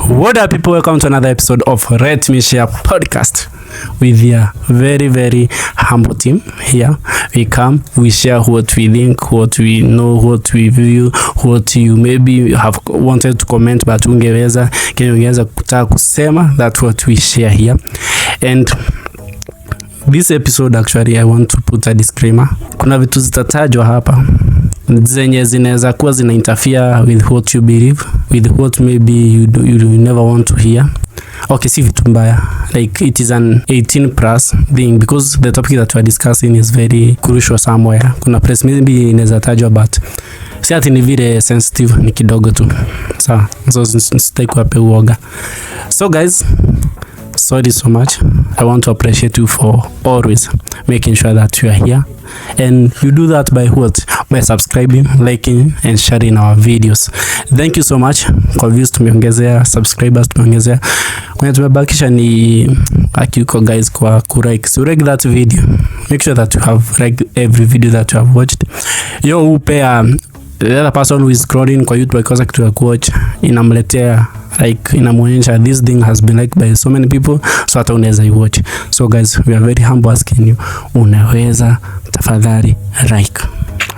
What up, people? Welcome to another episode of Let Me Share podcast with your very, very humble team here. We come, we share what we think, what we know, what we view, what you maybe have wanted to comment but ungeweza kutaka kusema. That's what we share here. And this episode actually I want to put a disclaimer. Kuna vitu zitatajwa hapa zenye zinaweza kuwa zina interfere with what you believe, with what maybe you never want to hear. Okay, si vitu mbaya, like it is an 18 plus thing because the topic that we are discussing is very crucial somewhere. Kuna place maybe inaweza tajwa but si ati ni vile sensitive, ni kidogo tu. Sawa, so sitaki kuwape uoga. So guys, sorry so much. I want to appreciate you for always making sure that you are here, and you do that by what? By subscribing, liking and sharing our videos. Thank you so much. Kwa views tumeongezea, subscribers tumeongezea. Kwenye tumebakisha ni akiuko guys kwa kurike. So like that video. Make sure that you have like every video that you have watched. Yo upea the other person who is scrolling kwa YouTube because kitu ya kuwatch inamletea like inamuonyesha this thing has been liked by so many people, so hata unaweza watch. So guys, we are very humble asking you, unaweza tafadhali like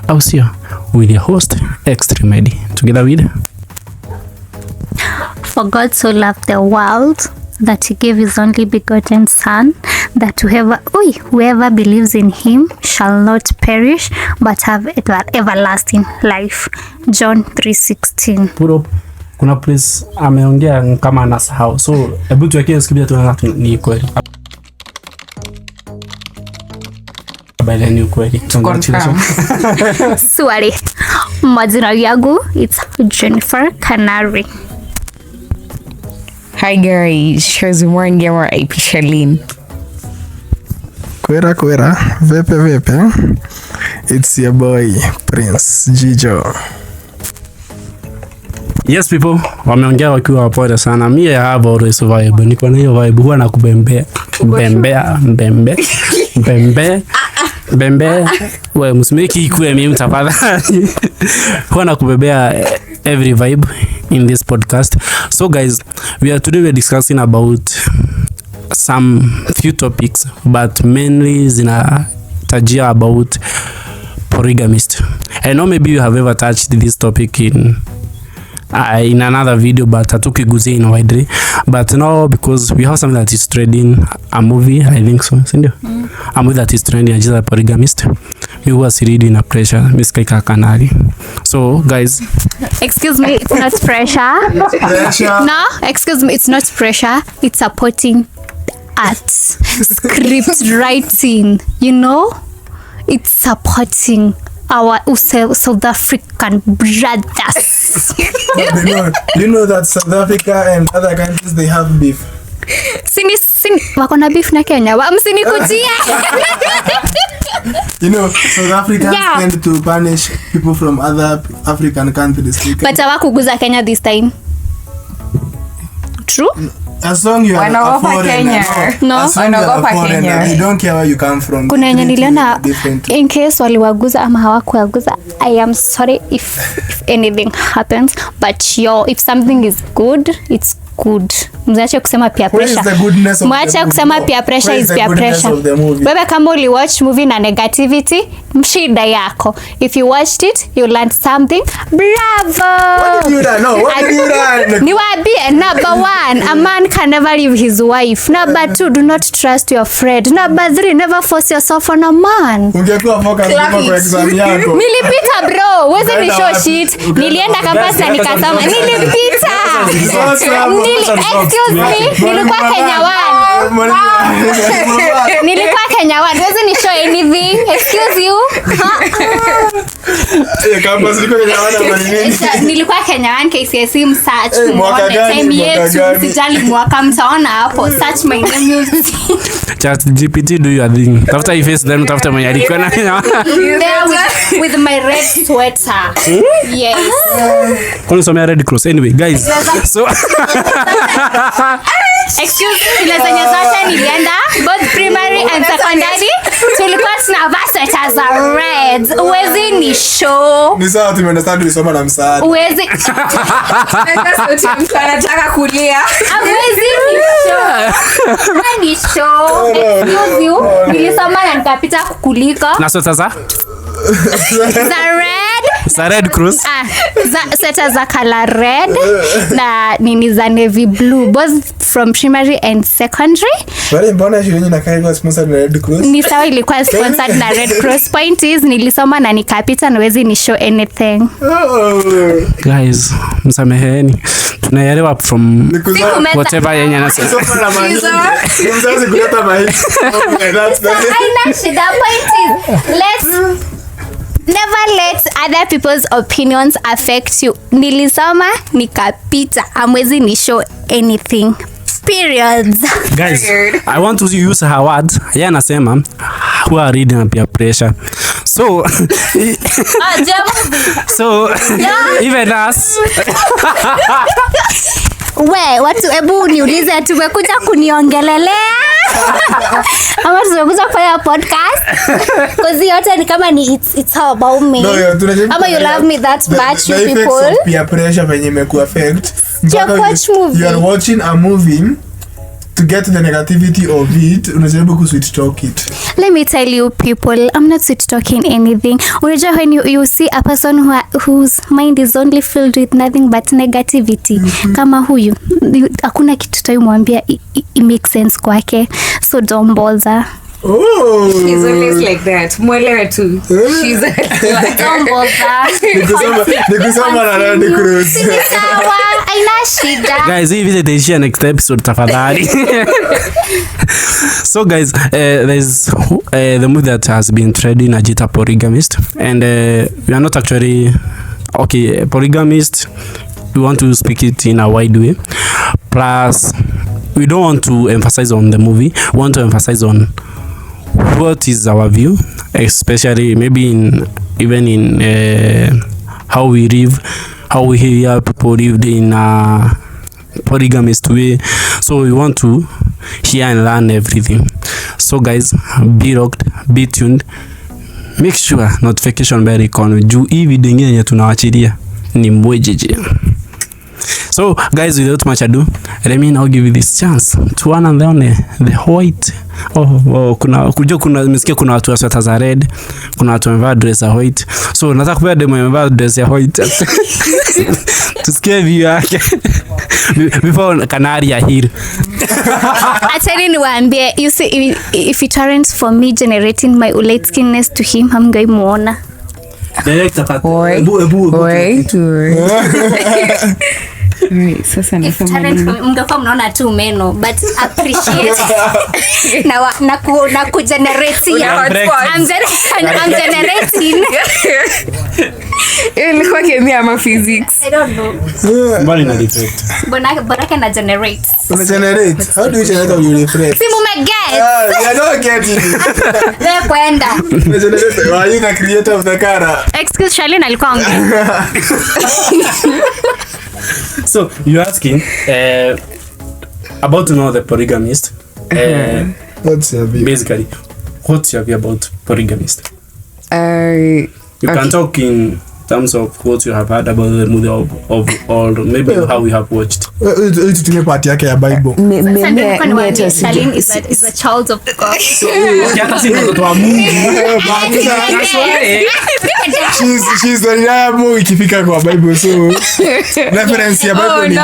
au sio, with your host Extremedy together with For God so loved the world that he gave his only begotten son, that whoever believes in him shall not perish but have everlasting life. John 3:16. Puro kuna place ameongea kama anasahau, so hebu tuwekee skip tunaona ni kweli. Bale ni kweli. Swali. Majina yangu it's Jennifer Canary. Hi guys, shows morning gamer AP Shalin. Kwera, vepe. It's your boy Prince Jijo. Yes people, wameongea wakiwa wapole sana. Me I have always vibe. Niko na hiyo vibe, huwa nakubembea. Bembe. Wewe msimeki ikue mimi mtafadhali. Huwa nakubembea every vibe in this podcast. So guys, today we are discussing about some few topics, but mainly zinatajia about polygamist. I know maybe you have ever touched this topic in another video, but hatukigusia in widely. But now because we have something that is trending, a movie, I think so, sindio? A movie that is trending, just a polygamist. Me was reading a pressure, Miss Kaika Kanari. So guys, excuse me, it's not pressure. No, excuse me, it's not pressure. It's supporting art, script writing. You know, it's supporting our South African brothers. You know that South Africa and other countries, they have beef. Sini wako na beef na Kenya. Msinikujie. You know, South Africans tend to punish people from other African countries. But hawakuguza Kenya this time. True? As long you are a foreigner. No. As long you are a foreigner, you don't care where you come from. Kuna yenye niliona in case waliwaguza ama hawakuwaguza, I am sorry if anything happens, but if something is good, it's good. Mwache kusema peer pressure. Mwache kusema peer pressure is peer pressure. Wewe kama uli watch movie na negativity, mshida yako. If you watched it, you learned something. Bravo! What did you learn? No, what did you learn? Niwaambie, number 1, a man can never leave his wife. Number 2, do not trust your friend. Number 3, never force yourself on a man. Ungekuwa focus kwa exam yako. Nilipita bro, wewe ni show shit. Nilienda campus na nikasoma. Nilipita. Excuse me, nilikuwa Kenya 1. Nilikuwa Kenya 1. Doesn't it show anything? Excuse you. Campus nilikuwa Kenya 1 KCSE msearch mwaka time yetu sijali mwaka mtaona hapo search my name Chat GPT do your thing. Tafuta hii face then tafuta mwenye alikuwa na with my red sweater. Yes. Kuna somea Red Cross. Anyway, guys. So Excuse me, ile zenye zote nilienda both primary and secondary. Tulikuwa tunavaa sweta za red. Uwezi ni show. Ni sawa tumeunderstand tulisoma na msaada. Uwezi. Mtu anataka kulia. Uwezi ni show. Excuse you. Nilisoma na nikapita kukuliko. Na sweta za red cross. Sweta za color red na nini za navy blue, both from primary and secondary. Wale mbona shule na kaiwa sponsor na Red Cross? Ni sawa ilikuwa sponsored na Red Cross. Point is nilisoma na nikapita na wezi ni show anything. Guys, msameheni. Tunaelewa from whatever yenye nasema. Mzazi kuleta mahali. Aina shida. Point is never let other people's opinions affect you. Nilisoma nikapita, amwezi ni show anything. Periods. Guys, I want to use her words. Yeye anasema who are reading and peer pressure. So even us. Watu ebu niulize tumekuja kuniongelelea ama tumekuja kufanya podcast? Cause yote ni kama ni it's all about me. Ama you love me that much, you people. Peer pressure venye imeku affect. You are watching a movie to get the negativity of it, unajaribu ku sweet talk it. Let me tell you people, I'm not sweet talking anything. Unajua when you see a person whose mind is only filled with nothing but negativity, kama huyu, hakuna kitu tutamwambia it makes sense kwake. So don't bother. Oh, she's always like that. Mwelewe tu. She's like don't bother. Nikusoma na Red Cross. Sawa, aina shida. Guys, hii video itaishia next episode tafadhali. So guys, there's the movie that has been trending, Ajita Polygamist, and we are not actually Polygamist. We want to speak it in a wide way. Plus, we don't want to emphasize on the movie. We want to emphasize on what is our view, especially maybe even in how we live, how we hear people lived in a polygamist way. So we want to hear and learn everything. So guys, be rocked, be tuned, make sure notification bell icon juu hii video nyingine yenye tunawachilia ni mwejeje. So guys, without much ado, let me now give you this chance to one and only the white. Kuna nimesikia kuna watu wa sweta za red, kuna watu wamevaa dress ya white. So nataka kupea demo amevaa dress ya white. Tusikie view yake. Before kanari ya hili. Actually niwaambie, you see, if it aren't for me generating my light skinness to him, hamngemuona. Director kat. Sasa mngekuwa mnaona tu meno, but appreciate na kugenerate. I'm generating. ilikuwa kemia ama physics? I don't know. Mbali na defect. Bonake na generate. Una generate? How do you generate or you refresh? Si mumeget. I don't get it. Wewe kwenda. Una generate. Are you the creator of the car? Excuse Charlene alikuwa ongea. So you're asking about to know the polygamist. What's your view? Basically, what's your view about polygamist? You can talk in terms of what you have heard about the movie or maybe how we have watched. Tutumie part yake ya Bible. Charlene is a child of God. She's the reliable ikifika kwa Bible, so reference ya Bible ni you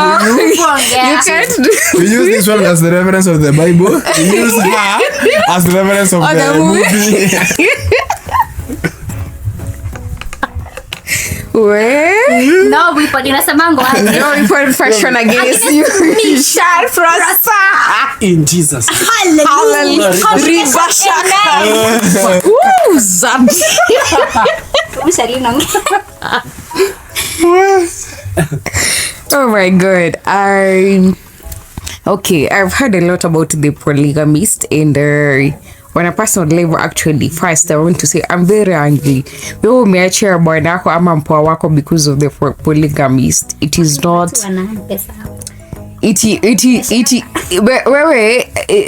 can't do. we use this one as the reference of the Bible. We use her as the reference of the movie. No, we put in a samango. No, we put fashion against you. Me shall prosper. In Jesus. Hallelujah. Woo, zab. Oh my God. I've heard a lot about the polygamist and on a personal level. Actually, first I want to say I'm very angry. Wewe umeachia bwana wako ama mpoa wako because of the polygamist. It is not.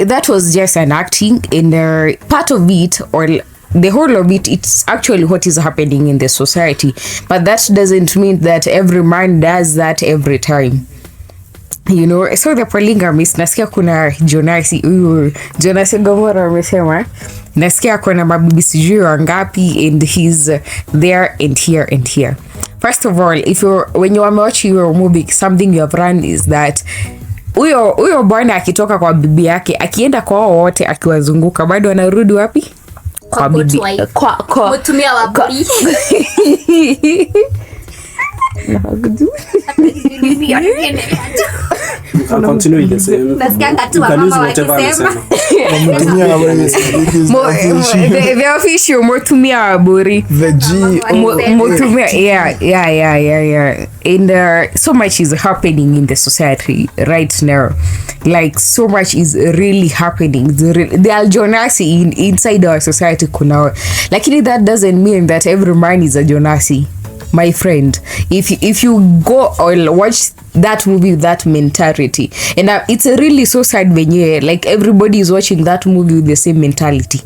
that was just an acting, and part of it, or the whole of it, it's actually what is happening in the society. But that doesn't mean that every man does that every time. You know, so the polygamist, nasikia kuna Jonas Gomora amesema, nasikia kuna mabibi sijui wangapi, and he's there and here and here. First of all, when you are watching your movie, something you have run is that huyo bwana akitoka kwa bibi yake, akienda kwa wote, akiwazunguka, bado anarudi wapi? Kwa bibi. Kwa mtumia wa bori. Continue the same. The official motumia wa bori. The G. Motumia, yeah. And so much is happening in the society right now. Like, so much is really happening. The aljonasi inside our society kunao. Lakini that doesn't mean that every man is a jonasi. My friend, if you go or watch that movie with that mentality, and it's a really so sad when you like everybody is watching that movie with the same mentality.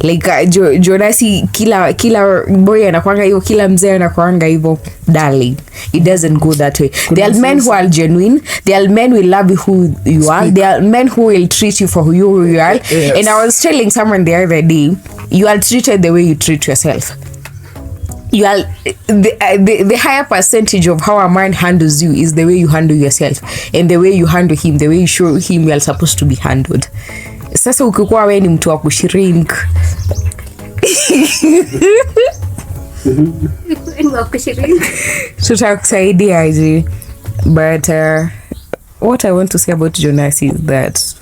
Like Jonasi, kila boy anakuanga hivyo, kila mzee anakuanga hivyo. Darling, it doesn't go that way. There are men who are genuine. There are men who will love you who you are. There are men who will treat you for who you are. Yes. And I was telling someone the other day, you are treated the way you treat yourself. You are the higher percentage of how a man handles you is the way you handle yourself, and the way you handle him, the way you show him you are supposed to be handled. Sasa ukikuwa wewe ni mtu wa kushrink, tutakusaidia aje. But what I want to say about Jonas is that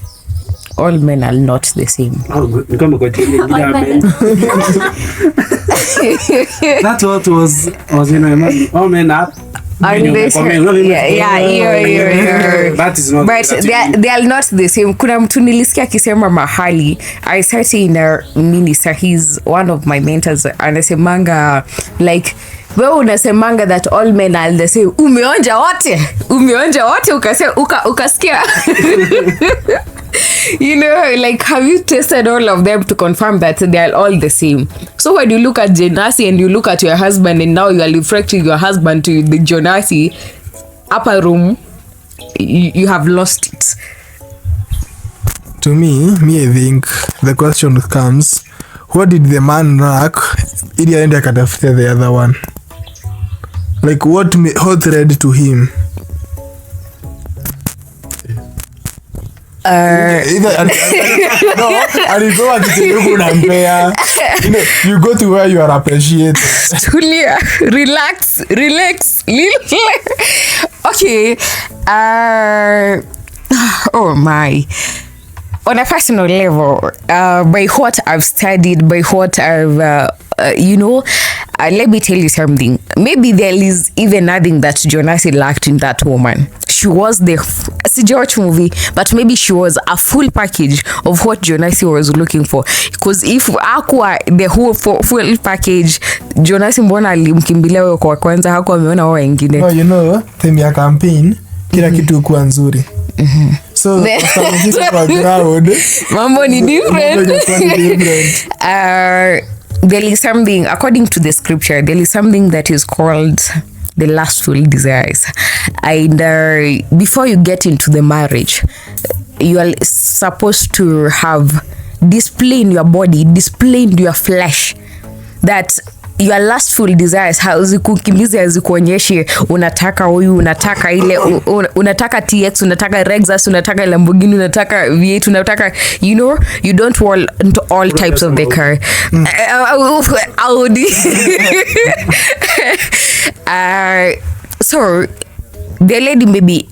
all men are not the same. That's what was all men are. That is not. But they are not the same. Kuna mtu nilisikia akisema mahali, I started in a minister, he's one of my mentors, anasemanga like, wewe unasemanga that all men are the same. Umeonja wote ukasikia. You know, like, have you tested all of them to confirm that they are all the same? So when you look at Jonasi and you look at your husband, and now you are reflecting your husband to the Jonasi upper room, you have lost it. To me, I think the question comes, what did the man lack ili aende akatafuta the other one? Like, what led to him? You go to where you are appreciated. Relax. Okay. Oh my. On a personal level, by what I've studied, by what I've let me tell you something. Maybe there is even nothing that Jonasi lacked in that woman. She was the George movie, but maybe she was a full package of what Jonasi was looking for. Because if Aqua the whole full package, Jonasi mbona alimkimbilia wewe kwa kwanza, hakuwa ameona wao wengine. No, you know, time ya campaign kila kitu kuwa nzuri. So mambo ni different. There is something, according to the scripture, there is something that is called the lustful desires. And before you get into the marriage, you are supposed to have disciplined your body, disciplined your flesh, that your lustful desires hazikukimbizi, hazikuonyeshe unataka huyu, unataka ile, unataka TX, unataka Lexus, unataka Lamborghini, unataka V8, unataka, you know, you don't want all types of the car. Audi. So the lady maybe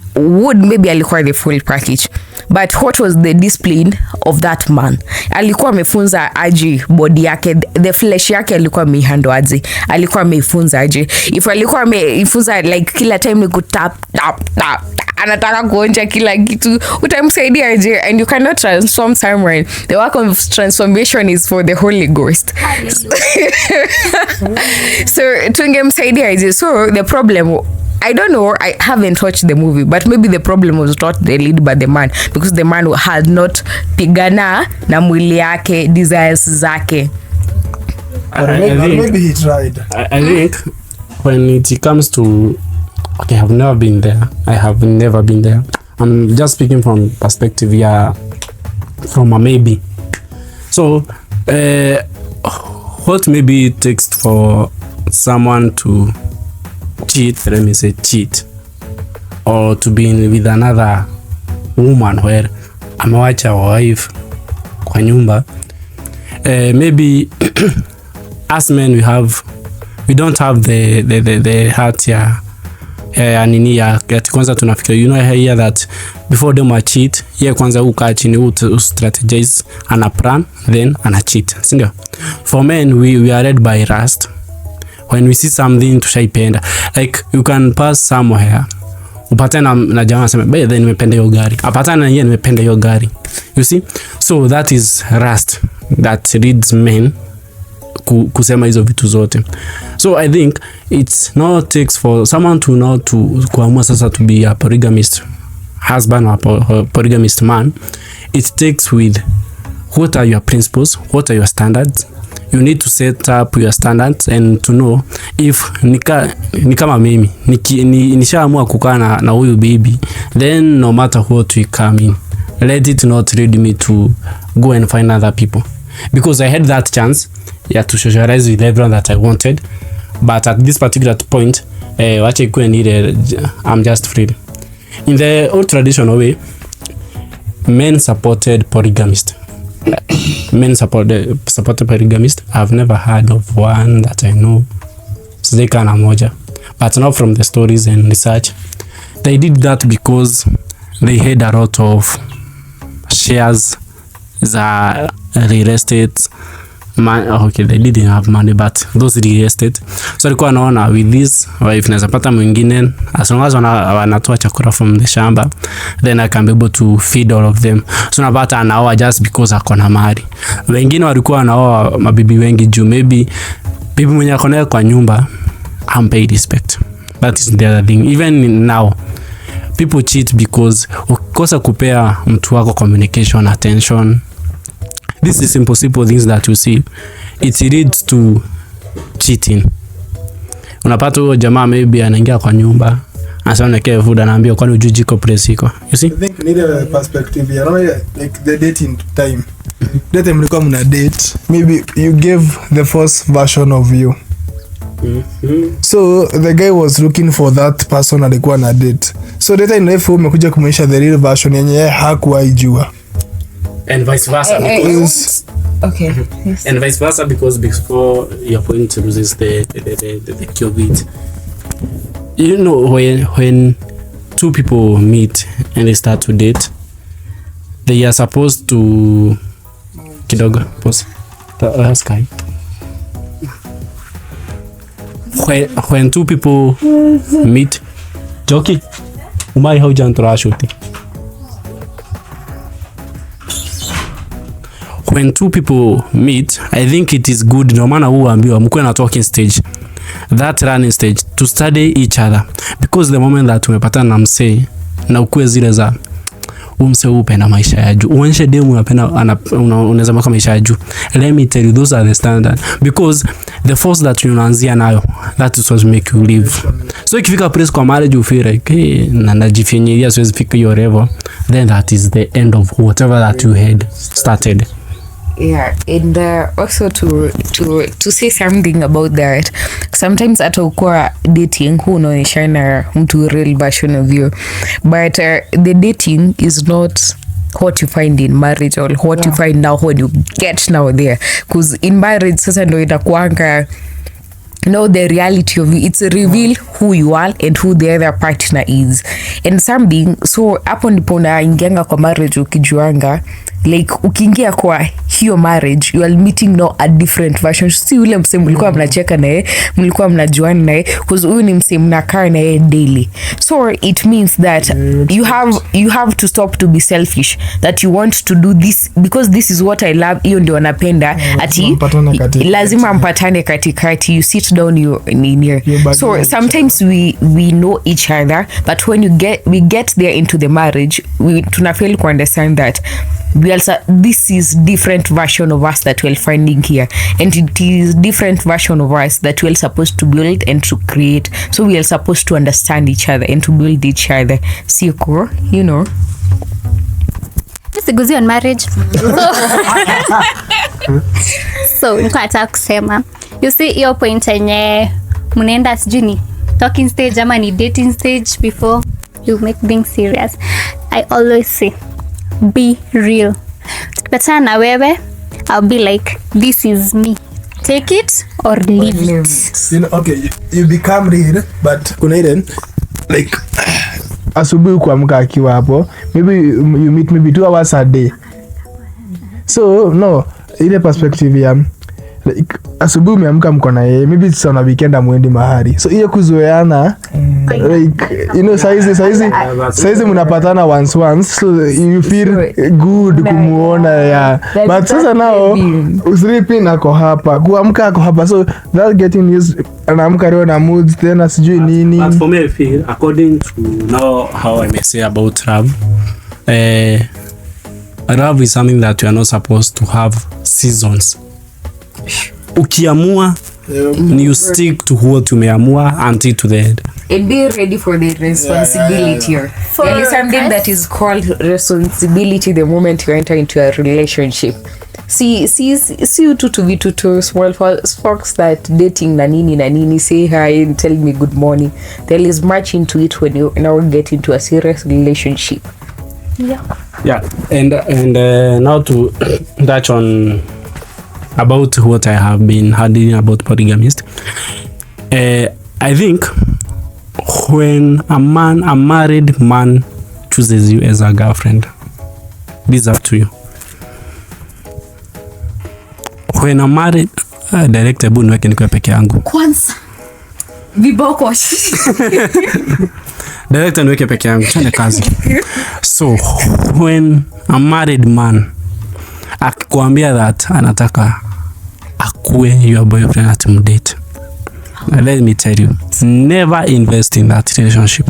alikuwa the full package, but what was the discipline of that man? Alikuwa amefunza aje body yake, the flesh yake alikuwa amehandle aje, alikuwa amefunza aje. If alikuwa amefunza like kila time ni kutap anataka kuonja kila kitu, utamsaidia aje? And you cannot transform someone. The work of transformation is for the Holy Ghost. So tungemsaidia aje? So the problem, I don't know, I haven't watched the movie, but maybe the problem was not the lead but the man, because the man had not pigana na mwili yake, desires zake. Maybe he tried. I think when it comes to, okay, I've never been there. I have never been there. I'm just speaking from perspective, from a maybe. So, what maybe it takes for someone to cheat, let me say cheat, or to be with another woman where amewacha wife kwa nyumba, maybe as men we don't have the heart nini ya kwanza tunafikiria, you know, here that before them cheat, kwanza ukaa chini strategize, ana plan, then ana cheat, sindio? For men, we are led by lust. When we see something tushaipenda, like you can pass somewhere upatana na jamaa sema by then nimependa hiyo gari, apatana na yeye nimependa hiyo gari, you see. So that is lust that leads men kusema hizo vitu zote. So I think it's not takes for someone to know to kuamua sasa to be a polygamist husband or polygamist man. It takes with what are your principles, what are your standards. You need to set up your standards and to know if ni kama mimi nishaamua kukaa na huyu baby, then no matter what we come in, let it not lead me to go and find other people, because I had that chance to socialize with everyone that I wanted, but at this particular point wacha ikuwe needed, I'm just free. In the old traditional way, men supported polygamist. Men supported polygamist. I've never heard of one that I know. So they kana moja, but not from the stories and research. They did that because they had a lot of shares za real estate. Okay, they didn't have money, but those real estate. So alikuwa anaona with this wife naweza pata mwingine, as long as wanatoa chakula from the shamba, then I can be able to feed all of them. So napata anaoa just because akona mali. Wengine walikuwa anaoa mabibi wengi juu maybe bibi mwenye akona kwa nyumba hampay respect. That is the other thing. Even now people cheat because ukikosa kupea mtu wako communication, attention. This is impossible things that you see. It leads to cheating. Unapata huyo jamaa maybe anaingia kwa nyumba, anasema kile food, anaambia kwani ujui jiko place iko. You see? I think need a perspective here. Like the dating time. That time mlikuwa mna date. Maybe you gave the first version of you. So the guy was looking for that person alikuwa na date. So that time life umekuja kumaanisha the real version yenye hakuwa ijua. And vice versa, because okay. Yes. And vice versa, because before your point loses the cure bit. You know, when two people meet and they start to date, they are supposed to kidogo pause. Sky. When two people meet, Joki, umai haujantoa shuti. When two people meet, I think it is good, no matter who ambiwa mkuwe na talking stage, that running stage, to study each other, because the moment that umepatana na msee na ukue zile za umse upenda maisha ya juu, uonyeshe demu unaweza maka maisha ya juu, let me tell you, those are the standard, because the force that unaanzia nayo, that is what make you live. So ikifika place kwa marriage you feel like hey, najifinyilia siwezi fika hiyo level, then that is the end of whatever that you had started. Yeah, and also to say something about that, sometimes hata ukua dating who unaonyeshana mtu real version of you, but the dating is not what you find in marriage or what you find now when you get now there, because in marriage sasa ndo itakuanga know the reality of you. It's a reveal who you are and who the other partner is and something. So hapo ndipo unaingianga kwa marriage ukijuanga, like ukiingia kwa hiyo marriage you are meeting now a different version. Si ule msee mlikuwa mnacheka naye, mlikuwa mnajuana naye, because huyu ni msee mnakaa naye daily. So it means that you have to stop to be selfish, that you want to do this because this is what I love. Hiyo ndio napenda. Ati lazima mpatane katikati. You sit down, you near. So sometimes we know each other, but when we get there into the marriage, we tunafail to understand that this is different version of us that we're finding here, and it is different version of us that we're supposed to build and to create. So we are supposed to understand each other and to build each other. Siko, you know. Just goes on marriage. So niko nataka kusema, you see hiyo point yenye mnaenda sijui ni talking stage ama ni dating stage before you make things serious. I always say be real. Tukipatana na wewe, I'll be like, this is me, take it or leave it. You know, okay, you become real, but kuna ile like asubuhi kuamka akiwa hapo, maybe you meet maybe 2 hours a day. So no, ile perspective ya like asubuhi umeamka mko na yeye, maybe it's on a weekend amwendi mahali, so hiyo kuzoeana like you know saizi mnapatana once so you feel good kumuona ya but sasa nao usripi ako hapa kuamka ako hapa, so that getting used anaamka leo na moods tena sijui nini. But for me I feel according to now how I may say about love, love is something that you are not supposed to have seasons. Ukiamua you stick to what umeamua until to the end. And be ready for the responsibility. There is something that is called responsibility the moment you enter into a relationship. See you to be two small folks that dating na nini say hi and tell me good morning. There is much into it when you now get into a serious relationship. Yeah, and now to touch on about what I have been handling about Polygamist. I think when a married man chooses you as a girlfriend, this is up to you. When a married director bu niweke niko peke yangu kwanza viboko director niweke peke yangu chane kazi. So when a married man akikwambia that anataka akue your boyfriend at mdate, let me tell you, never invest in that relationship.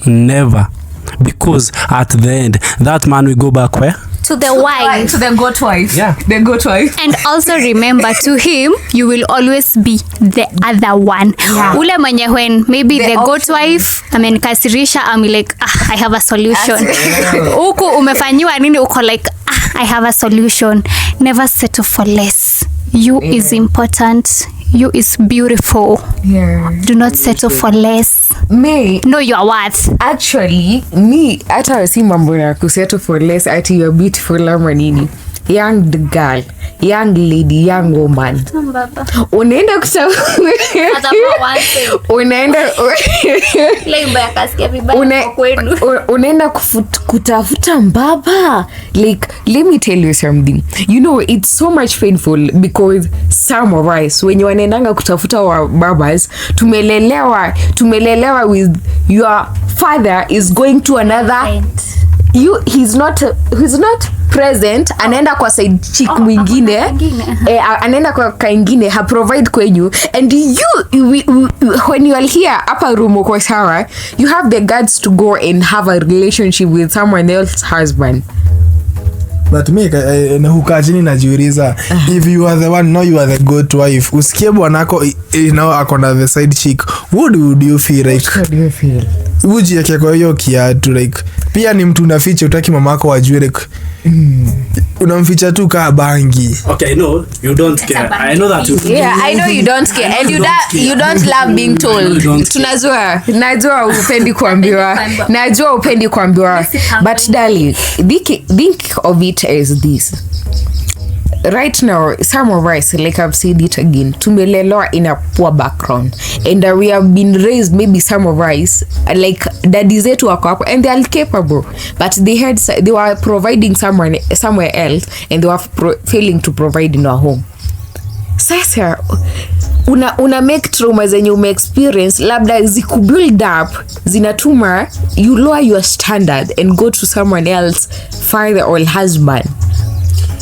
Never. Because at the end, that man will go back where? To the wife. To the goat wife. Yeah. The goat wife. And also remember, to him, you will always be the other one. Yeah. Ule mwenye when maybe the goat wife amenikasirisha, I'm like, I have a solution. Uku umefanyiwa nini, uko like, I have a solution. Never settle for less. You is important. You is beautiful. Yeah. Do not settle for less. Know your worth. Actually, hata si mambo na kusettle for less, ati you're beautiful ama nini. Young girl, young lady, young woman. Unaenda unaenda kutafuta mbaba. Like, let me tell you something. You know, it's so much painful because some of us, when you wanaendanga kutafuta wa babas, tumelelewa with your father is going to another. He's not present, anaenda kwa side chick mwingine, anaenda kwa kaingine, ha provide kwenyu, and when you are here upper room kwa sawa, you have the guts to go and have a relationship with someone else's husband. But me na hukajini najiuliza, if you are the one, now you are the goat wife, usikie bwanako now akona the side chick, what would you feel like? What do you feel? Uji yake kwa hiyo kiatu, like pia ni mtu unaficha, utaki mamako wajue, like unamficha tu kaa bangi. Okay, I know you don't care. I know that you. Yeah, I know you don't care, and you don't love being told. Tunajua, najua upendi kuambiwa. But darling, think of it as this. right now some of us, like I've said it again, tumelelewa in a poor background, and we have been raised, maybe some of us like daddy zetu wako hapo and they are capable, but they were providing somewhere else and they were failing to provide in our home. Sasa una make trauma zenye ume experience labda zikubuild up zinatuma you lower your standard and go to someone else, father or husband.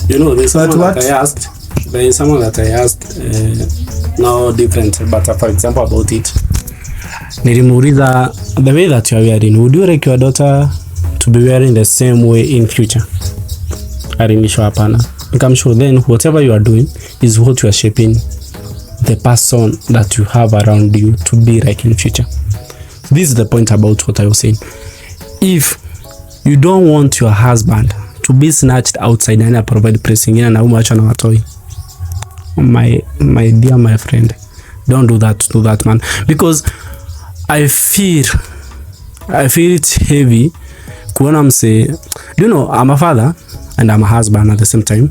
You know, there's someone that I asked. There is someone that I asked, no different, but for example about it. Nilimuuliza, the way that you are wearing, would you like your daughter to be wearing the same way in future? Alinisha hapana. I'm sure then whatever you are doing is what you are shaping the person that you have around you to be like in future. This is the point about what I was saying. If you don't want your husband to be snatched outside and provide pressing in na umacho na watoi, my dear my friend, don't do that to that man, because I feel it's heavy kuona mse. Do you know, I'm a father and I'm a husband at the same time.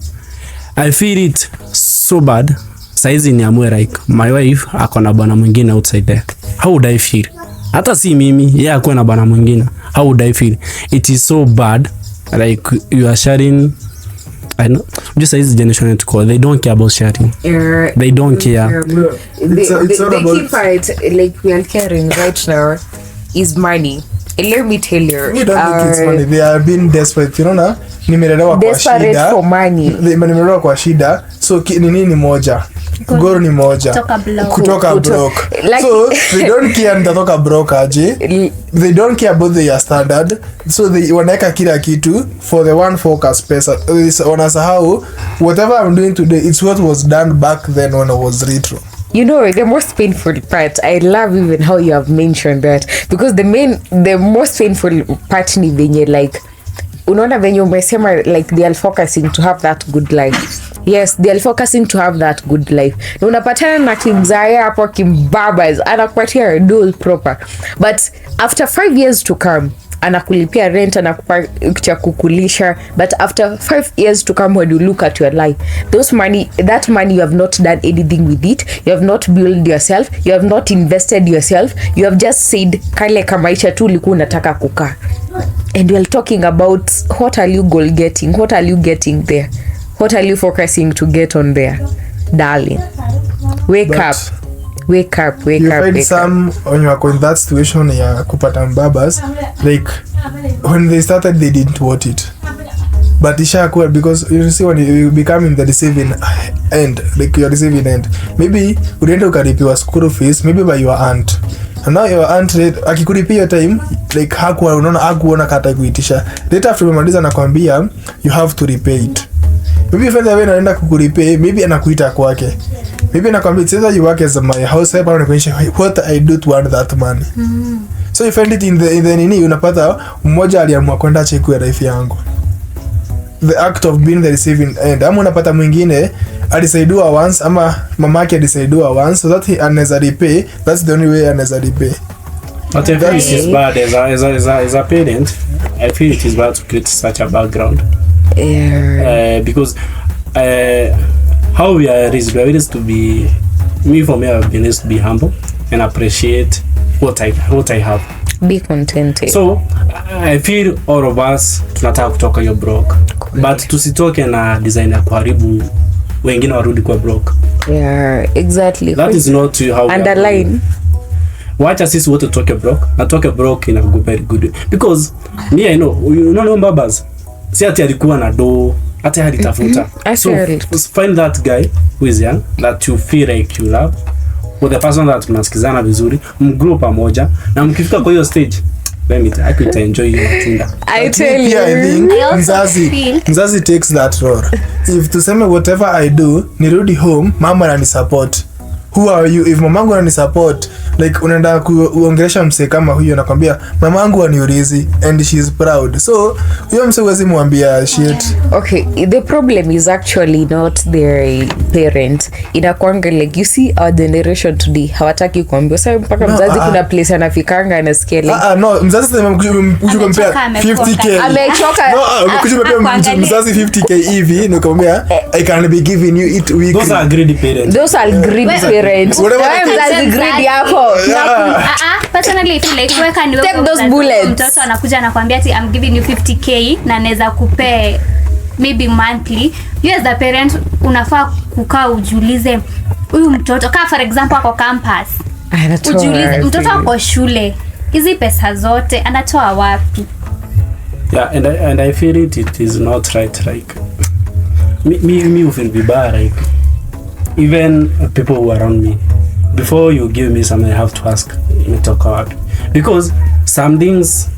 I feel it so bad saizi ni amwe like my wife akona bwana mwingine outside there. How would I feel? Hata si mimi, yeye akona na bwana mwingine. How would I feel? It is so bad, like you are sharing. I know just this generation to call, they don't care about sharing. They don't care. The key part, like we are caring right now, is money. And let me tell you, we don't think it's money. They are being desperate. You know na nimelelewa kwa shida. Desperate for money. Nimelelewa kwa shida. So nini moja. Goro ni moja. Kutoka broke. Like, so they don't care nitatoka broke aje. They don't care about their standard. So they wanaweka kila kitu for the one focus pesa. Wanasahau whatever I'm doing today, it's what was done back then when I was retro. You know, the most painful part, I love even how you have mentioned that, because the most painful part ni venye like unaona venye umesema like they are focusing to have that good life. Yes, they are focusing to have that good life. Na unapatana na kimzaya hapo kimbabas anakupatia dual proper, but after 5 years to come anakulipia rent, anakupa cha kukulisha, but after 5 years to come, when you look at your life, that money you have not done anything with it, you have not built yourself, you have not invested yourself, you have just said kale kamaisha tu ulikuwa unataka kukaa. And we are talking about what are you goal getting, what are you getting there, what are you focusing to get on there, darling? Wake up. You find some when you are in that situation ya kupata mbabas, like when they started they didn't want it, but ishakuwa, because you see when you become in the receiving end, like your receiving end, maybe ulienda ukalipiwa school fees maybe by your aunt, and now your aunt akikulipia time like hakuona kata kuitisha later after umemaliza nakwambia you have to repay it. Maybe fedha wewe anaenda kukulipia, maybe anakuita kwake, maybe nakwambia it's either you work as my house help or what I do to earn that money. So you find it in the nini, unapata mmoja aliamua kwenda check ya life yangu, the act of being the receiving end, ama unapata mwingine alisaidiwa once ama mamake alisaidiwa once so that he anaweza repay. That's the only way anaweza repay. But I feel it is bad as a parent. I feel it is bad to create such a background. Because how we are raised to be, for me I've been raised to be humble and appreciate what I have. Be contented. So I feel all of us tunataka kutoka hiyo broke. But tusitoke na design ya kuharibu wengine warudi kwa broke. Yeah, exactly. That is not how underline. Wacha sisi wote tutoke broke. Na tutoke broke in a very good way. Because me I know, you know babas. Si ati alikuwa na do, hata halitafuta. So find that guy who is young that you feel like you love, with the person that mnasikizana vizuri, mgrow pamoja, na mkifika kwa hiyo stage, let me tell you, enjoy your matunda. I tell you, I think mzazi takes that role. If tuseme whatever I do, nirudi home, mama anani support. who are you? If mamangu anani support, like unaenda kuongelesha mse kama huyo nakwambia mamangu aniurizi and she is proud, so huyo mse huwezi mwambia shit. Okay, the problem is actually not their parent. Inakwanga like you see our generation today hawataki kuambia. Sasa mpaka mzazi kuna place anafikanga anasikia like no, mzazi sema kukumpea 50k amechoka. No, mzazi 50k hivi na kumwambia I can be giving you it weekly. Those are greedy parents. Those are greedy parents. Mzazi greedy hapo. Personally if like weka ni take those bullets. Mtoto anakuja anakuambia ati I'm giving you 50k na naweza kupea maybe monthly. You as the parent unafaa kukaa ujiulize huyu mtoto kama for example ako campus. Ujiulize mtoto ako shule. Hizi pesa zote anatoa wapi? Yeah, and I feel it is not right, like me feel vibaya, like even people who are around me, before you give me something I have to ask imetoka wapi, because some things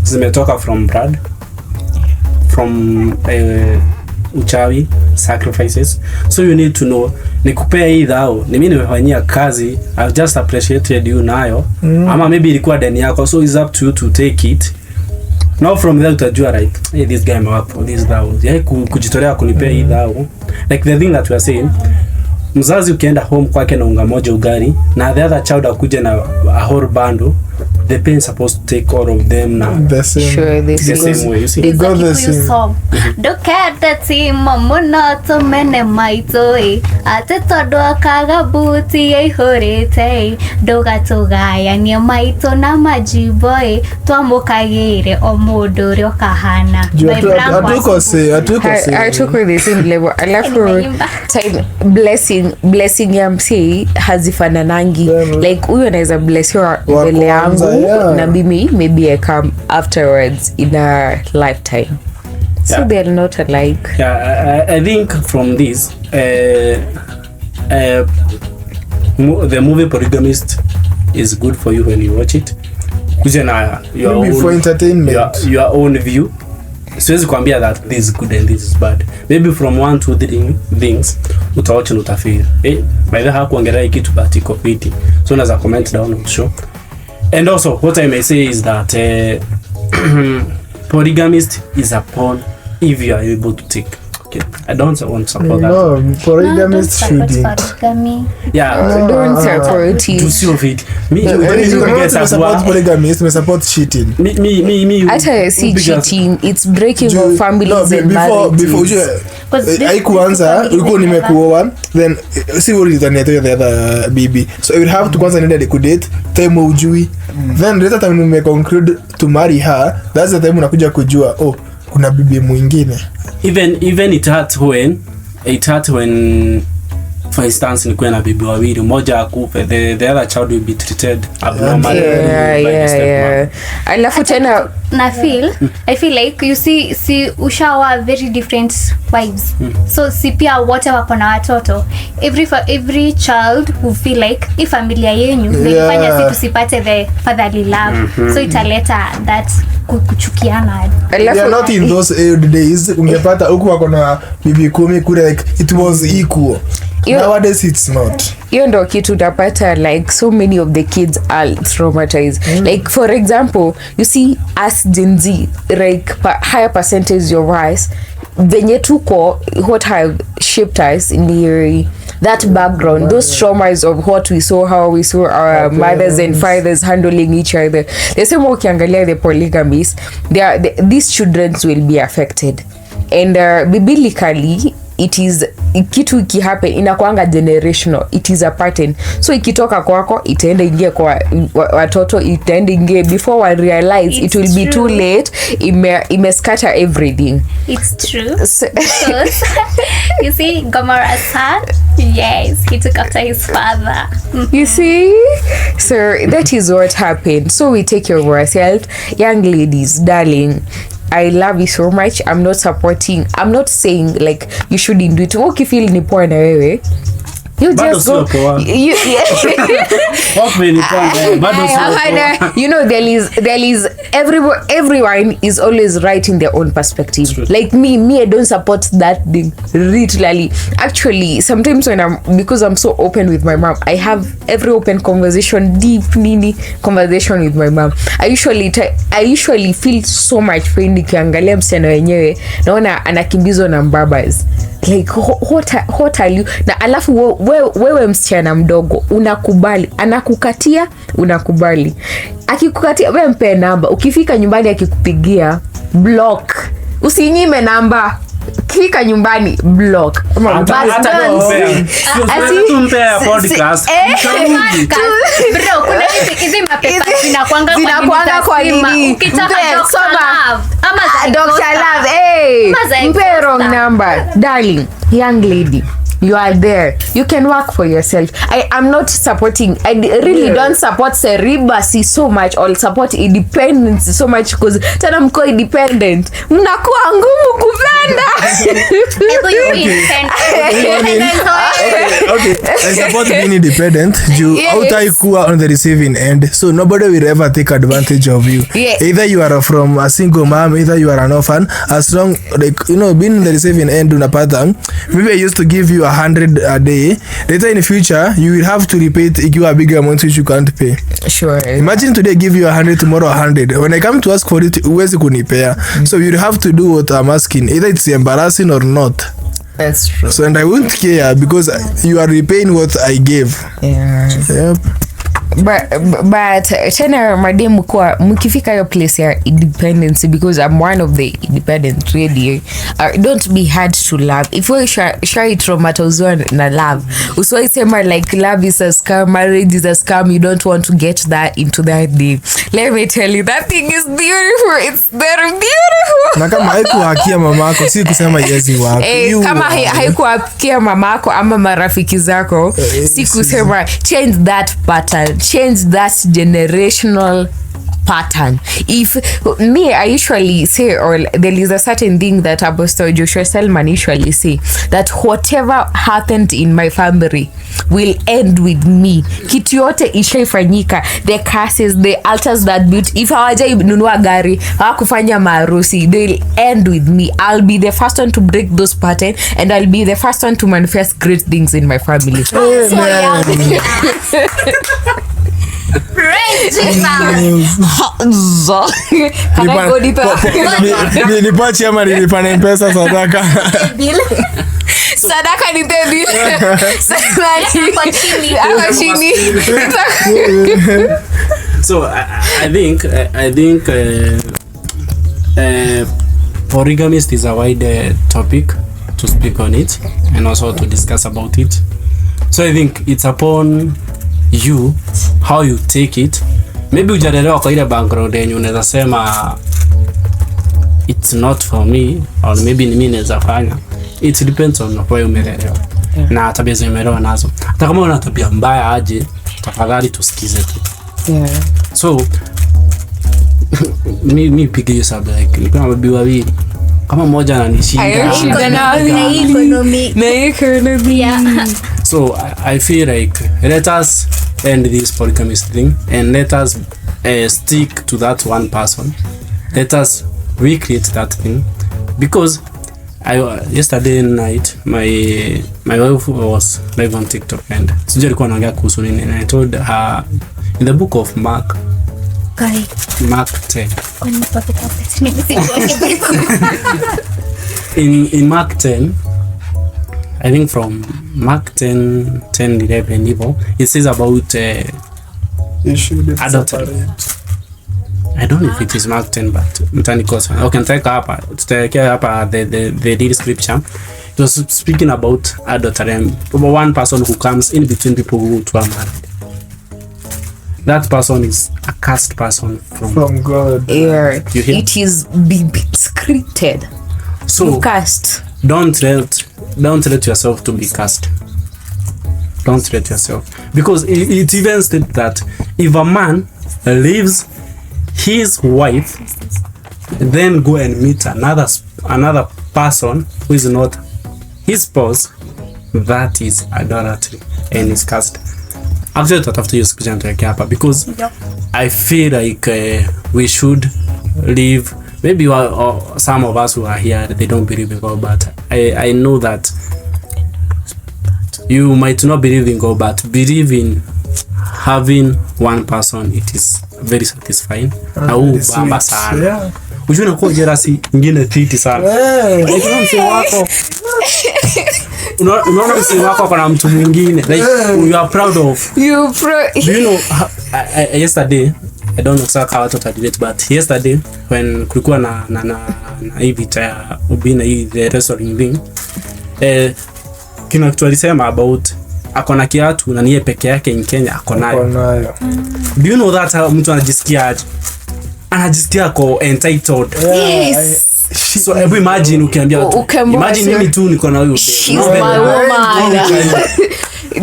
zimetoka from blood, from uchawi, sacrifices, so you need to know nikupea hii dhao ni mimi nimefanyia kazi, I've just appreciated you nayo ama maybe ilikuwa deni yako, so it's up to you to take it. Now from there utajua right, hey, this guy work for this dhao, yeah, kujitolea kunipea hii dhao. Like the thing that we are saying, mzazi ukienda home kwake na unga moja ugali na the other child akuje na a whole bundle, the parents supposed to take all of them now. The same. Sure, the same way. You see, they go the same. Look at the team, mona to mene maitoi. Ate todo kaga buti e horete. Doga togaya ni maito na majiboi. Tuamokagire omodori okahana. Atuko say. I took with the same level. I love for time blessing ya msi hazifananangi. Like huyo anaweza bless your mbele yangu. Yeah. Na mimi maybe I come afterwards in a lifetime, so yeah. They're not alike. Yeah, I think from this the movie Polygamist is good for you when you watch it. Kujena your maybe own, for entertainment, your own view. Siwezi kuambia that this is good and this is bad. Maybe from 1 to 3 things utawacha na utafeel by the hakuongelea kitu but iko fiti, so unaweza comment down on show. And also, what I may say is that Polygamist is a pawn if you are able to take. Okay, I don't want to support that. No, Polygamist shouldn't. Yeah, don't support it. To see of it. Me, support Polygamist, we support cheating. Me. I tell you, see cheating, it's breaking of families and marriages. Before haikuanza ulikuwa nimekuoa, then see what is the other baby, so I would have to kwanza nenda kudate time ujui, then later time nime conclude to marry her, that's the time unakuja kujua kuna bibi mwingine. Even it hurt when for instance nikuwa na bibi wawili, mmoja akufe, the other child will be treated abnormally. Yeah. Alafu tena I feel like you see ushawa very different wives. So si pia wote wako na watoto. Every child who feel like if familia yenyu nilifanya si tusipate the fatherly love. So italeta that kuchukiana. Yeah, not in those old days ungepata huku wako na bibi 10 kule, like it was equal. Nowadays it's not. Hiyo ndo kitu utapata, like so many of the kids are traumatized. Like for example, you see us Gen Z, like higher percentage of us venye tuko, what have shaped us in that background, those traumas of what we saw, how we saw our mothers and fathers handling each other. The same way ukiangalia the polygamists, these children will be affected, and biblically it is kitu ikihappen inakuanga generational, it is a pattern. So ikitoka kwako itaenda ingie kwa watoto, itaenda ingie before we realize it will be too late. Ime scatter everything. It's true. Because you see Gomora's son, yes, he took after his father. You see, so that is what happened. So we take care of ourselves, young ladies, darling. I love you so much. I'm not saying like you shouldn't do it. Ukifeel ni poa na wewe, You just go. You know, there is everyone is always right in their own perspective. Like me, I don't support that thing literally. Actually, sometimes because I'm so open with my mom, I have every open conversation, deep conversation with my mom. I usually feel so much pain nikiangalia msichana wenyewe naona anakimbizwa na mbabas. Like what are you na alafu wewe msichana mdogo unakubali, anakukatia unakubali, akikukatia wewe mpe namba, ukifika nyumbani akikupigia block, usinyime namba, kifika nyumbani block. Zinakuanga kwa nini? Dr. Love, mpe wrong number. Darling, young lady, you are there. You can work for yourself. I am not supporting. I really don't support celibacy so much or support independence so much because tena mko independent mnakuwa ngumu kupenda. I support being independent. You hautaikuwa on the receiving end, so nobody will ever take advantage of you. Either you are from a single mom, either you are an orphan. As long, like, you know, being on the receiving end, unapata maybe I used to give you 100 a day. Later in the future, you will have to repay it if you are bigger amount which you can't pay. Sure. Imagine today give you 100, tomorrow 100. When I come to ask for it, huwezi kunipea. So you have to do what I'm asking. Either it's embarrassing or not. That's true. So and I won't care because you are repaying what I gave. Yeah. Yep. But tena madem kwa mkifika your place ya independence, because I'm one of the independent really, don't be hard to love. If we shy traumatized na love, usoi sema like love is a scam, marriage is a scam, you don't want to get that into that deep. Let me tell you, that thing is beautiful. It's very beautiful. Na kama haikuwakia mamako si kusema yezi wako. Kama haikuwakia mamako ama marafiki zako, si kusema change that pattern. Change that generational pattern. If me, I usually say, or there is a certain thing that Apostle Joshua Selman usually say, that whatever happened in my family will end with me. Kitu yote ishaifanyika, the curses, the altars that built, if hawajai nunua gari, hawakufanya maharusi, they'll end with me. I'll be the first one to break those patterns, and I'll be the first one to manifest great things in my family. Nilipachi ama nilipana mpesa sadaka. Sadaka ni tebi. So I think polygamist is a wide topic to speak on it and also to discuss about it. So I think it's upon you how you take it. Maybe ujalelewa kwa ile background yenye unaweza sema it's not for me, or maybe ni mimi naweza fanya. It depends on where umelelewa na tabia zimelewa nazo. Hata kama una tabia mbaya aje, tafadhali tusikize tu. So mi pige hiyo sababu like niko na baby wawili, kama mmoja ananishinda na economy. So I feel like let us end this polygamist thing and let us stick to that one person. Let us recreate that thing, because yesterday night my wife was live on TikTok and sijui alikuwa anaongea kuhusu nini, and I told her in the book of Mark 10 in Mark 10, I think from Mark 10:11 evil, it says about adultery. I don't know if it is Mark 10, but mtani kosa. Okay, tutaweka hapa the real scripture. It was speaking about adultery, about one person who comes in between people who are married. That person is a cursed person from God. Yeah, it is scripted. So cast. Don't let yourself to be cast. Don't let yourself, because it even states that if a man leaves his wife, then go and meet another person who is not his spouse, that is idolatry and is cast. Actually tutafuta hiyo scripture tuweke hapa because I feel like we should live. Maybe some of us who are here, they don't believe in God, but I know that you might not believe in God, but believe in having one person, it is very satisfying. Au bamba sana. Ujue unakuwa jealousy nyingine fiti sana. Unaona msemo wako. Unaona msemo wako kwa mtu mwingine. Like you are proud of. Do you know yesterday, I don't know exactly how to debate, but yesterday when kulikuwa na hii vita ya ubina hii the wrestling thing, kina kitu alisema about akona kiatu na niye peke yake in Kenya akonayo. Do you know that mtu anajisikia aje? Anajisikia ko entitled. Yes. So every imagine ukiambia imagine mimi tu niko na huyo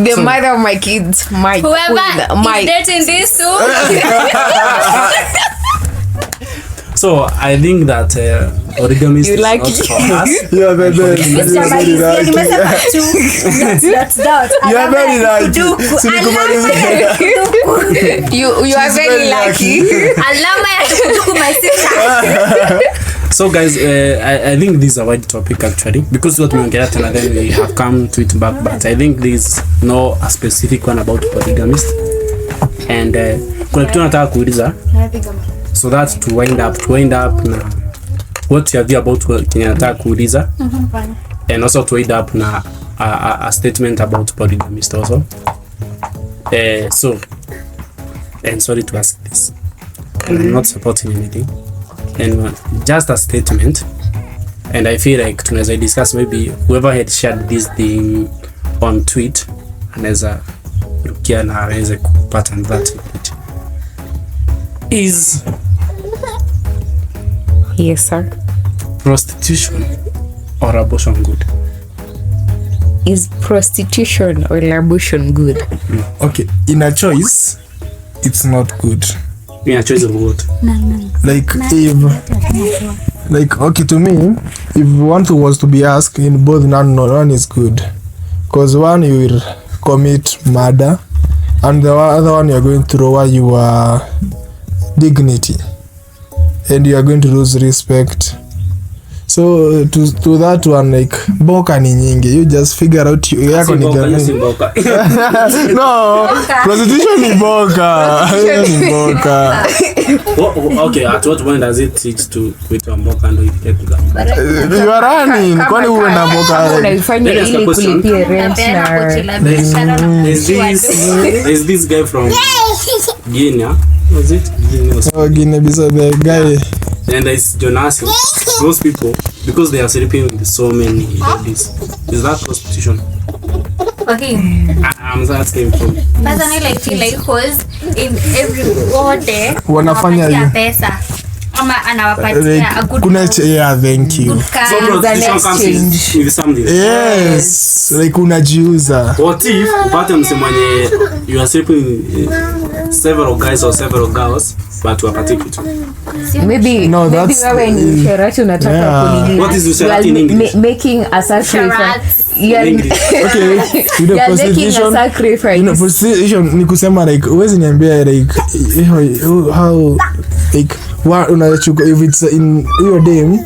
the mother of my kids, my whoever is dating this So I think that Polygamist is not for us. You are very lucky. You are very lucky. You are very lucky. Alama ya tukutuku my sister. So guys, I think this is a wide topic actually because what we get and then we have come to it back, but I think there is no a specific one about Polygamist and kuna kitu nataka kuuliza so that to wind up na what you have about Kenya nataka kuuliza and also to wind up na a statement about Polygamist also. So and sorry to ask this, and I'm not supporting anything. And just a statement, and I feel like tunaweza discuss maybe whoever had shared this thing on tweet anaweza rukia na aweze kupata that is yes sir, prostitution or abortion good? Is prostitution or abortion good? Okay, in a choice it's not good. Yeah, choice of what? Like okay, to me, if one was to be asked in both, none is good, because one you will commit murder and the other one you are going to lower your dignity and you are going to lose respect. So to that one, like boka ni nyingi, you just figure out yako ni gani. No, prostitution ni boka. Ni boka. Okay, at what point does it teach to quit on boka and you get to that? You are running. Kwani uwe na boka? Unaifanya ili kulipia rent na there's this guy from Guinea. Was it Guinea? Oh, Guinea-Bissau, the guy. And there's Jonas. Those people, because they are sleeping with so many ladies, is that prostitution? Okay. I'm asking from. Personally, like feel like cause in everybody wanafanya hiyo pesa ama anawapatia a good kuna yeah, thank you. So prostitution comes with something. Yes, like unajiuza. What if upate msemanye you are sleeping several guys or several girls but wapate kitu? Maybe No, maybe that's wewe ni usherati unataka Yeah. What is usherati in English? making a sacrifice. You are English. Okay, you know, you are making a prostitution. sacrifice. You know, prostitution ni kusema like uwezi niambia like how like what unachukua if it's in your game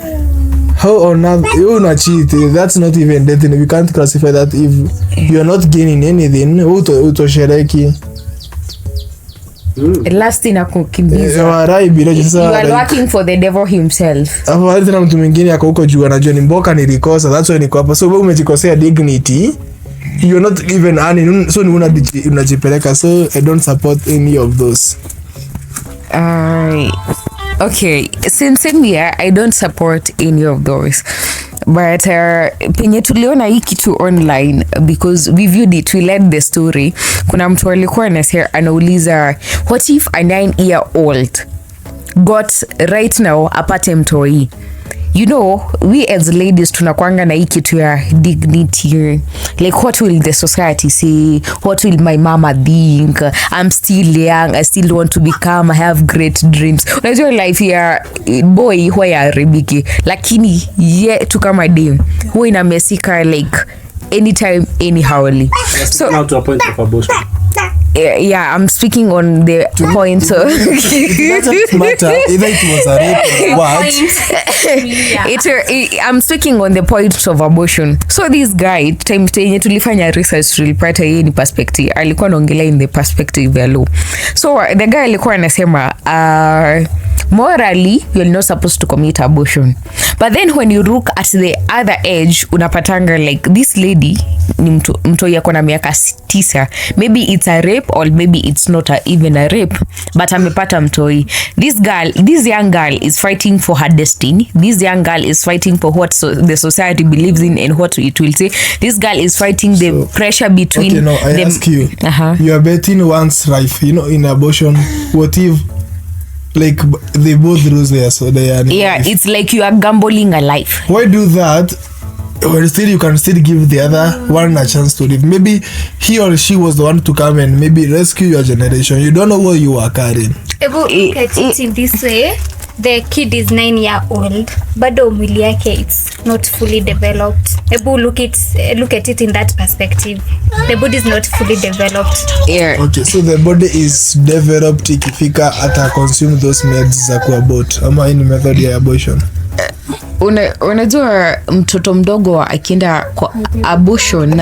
how on you una cheat, that's not even dating. We can't classify that if you are not gaining anything utoshereki. Last in akukimbiza. You are working for the devil himself. Hapo hadi tena mtu mwingine ako huko juu anajua ni mboka nilikosa, that's why niko hapa. So wewe umejikosea dignity, you're not even earning, so unajipeleka. So I don't support any of those. Okay, since here I don't support any of those, but penye tuliona hii kitu online because we viewed it, we read the story. Kuna mtu alikuwa anauliza what if a 9-year-old got right now apate mtoi. You know, we as ladies tunakwanga na hii kitu ya dignity, like what will the society say, what will my mama think, I'm still young, I still want to become, I have great dreams. Unajua life ya boy huwa ya ribiki, lakini ye tu kama dem huwa inamesika like anytime, anyhowly. So now to a point of abortion. Yeah, I'm speaking on the point. It doesn't matter either it was a rape or what. I'm speaking on the point of abortion. So this guy, time tenye tulifanya research tulipata hii ni perspective. Alikuwa anaongelea in the perspective ya law. So the guy alikuwa anasema morally you're not supposed to commit abortion, but then when you look at the other edge unapatanga like this lady ni mtu yako na miaka 9, maybe it's a rape or maybe it's not even a rape, but amepata mtoi. This young girl is fighting for her destiny. This young girl is fighting for what the society believes in and what it will say. This girl is fighting the pressure between them. I ask you, you are betting one's life, in abortion. What if like they both lose their life? It's like you are gambling a life. Why do that when still you can still give the other one a chance to live? Maybe he or she was the one to come and maybe rescue your generation. You don't know what you are carrying. Look at it in this way. The kid is 9 years old, bado mwili yake it's not fully developed. Look at it in that perspective. The body is not fully developed. Okay, so the body is developed ikifika ata consume those meds za kuabort ama any method ya abortion. Unajua mtoto mdogo akienda kwa abortion,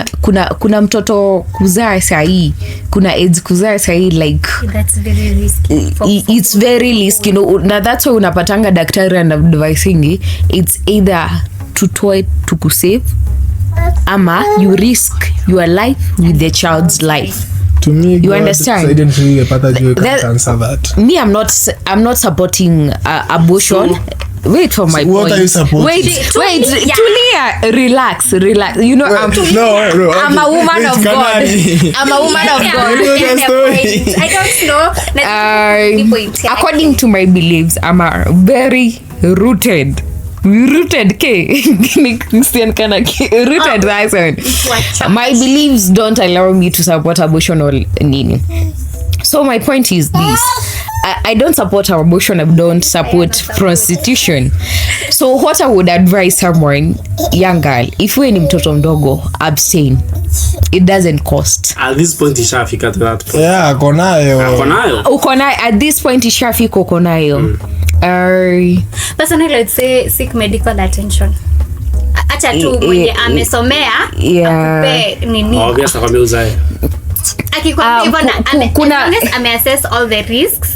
kuna mtoto kuzaa sahi, kuna AIDS kuzaa sahi, like that's very risky. It's very risky, na that's why unapatanga daktari and advising it's either to try to kusave ama you risk your life with the child's life. To me, you understand? I didn't really answer that. Me, I'm not supporting abortion. So, wait for my point. What are you supporting? Wait, Tulia, relax. I'm a woman of God. I'm a woman of God. I don't know. According to my beliefs, I'm a very rooted person. My beliefs don't allow me to support abortion or nini. So my point is this: I don't support abortion. I don't support prostitution. So what I would advise someone, young girl, if wewe ni mtoto mdogo, abstain. It doesn't cost. At this point ishafika to that point. Yeah, ukonayo. At this point ishafika ukonayo. Personally, I'd say seek medical attention. Acha tu mwenye amesomea akupe nini. Obviously kwa meuzae. Ameassess all the risks.